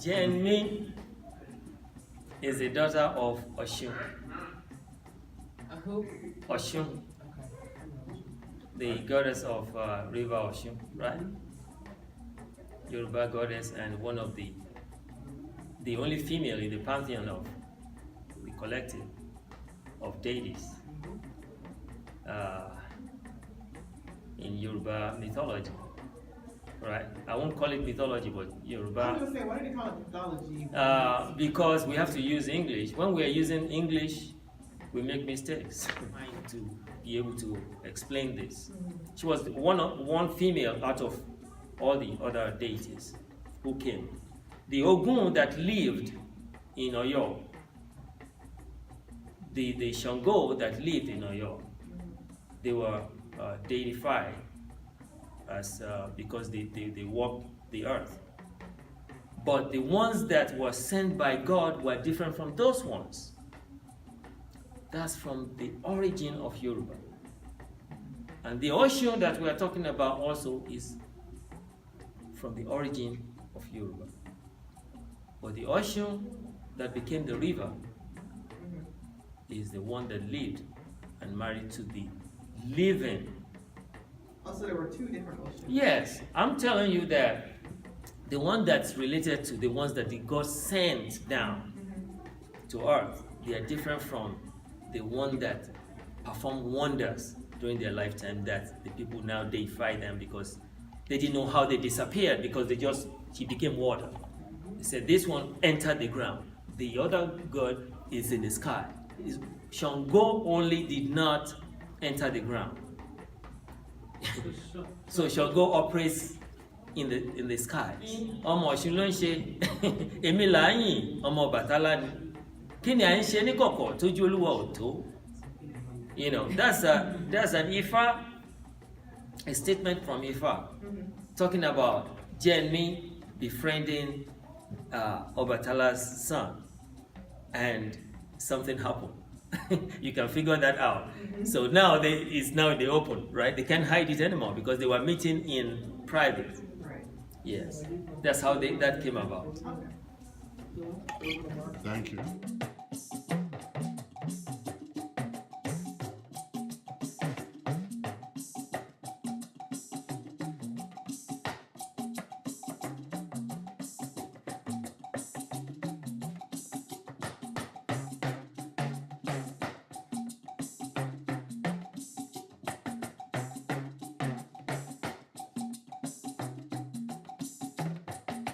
Jenmi is the daughter of Oshun. Who? Oshun, the goddess of River Oshun, right? Yoruba goddess, and one of the only female in the pantheon of the collective of deities in Yoruba mythology, right? I won't call it mythology, but Yoruba. I was going to say, why do they call it mythology? Because we have to use English. When we are using English, we make mistakes trying to be able to explain this. She was one female out of all the other deities who came. The Ogun that lived in Oyo, the Shango that lived in Oyo, they were deified as because they walked the earth. But the ones that were sent by God were different from those ones. That's from the origin of Yoruba. And the Oshun that we are talking about also is from the origin of Yoruba. But the Oshun that became the river is the one that lived and married to the living. Also, there were two different oceans. Yes, I'm telling you that the one that's related to the ones that the God sent down to earth, they are different from the one that performed wonders during their lifetime that the people now deify them because they didn't know how they disappeared because she became water. They said this one entered the ground. The other God is in the sky. Shango only did not enter the ground. So Shango operates in the sky. Ọmọ Ọ̀ṣun ló ń ṣe èmi là ń yìn ọmọ Bàtálá ni. Kí ni à ń ṣe ní kọ̀kọ̀ tójú Olúwa ò tó? You know, that's an Ifa, a statement from Ifa, talking about Jenmi befriending Obatala's son, and something happened. You can figure that out. So now it's now in the open, right? They can't hide it anymore because they were meeting in private. Right. Yes, that's how that came about. Okay. Thank you.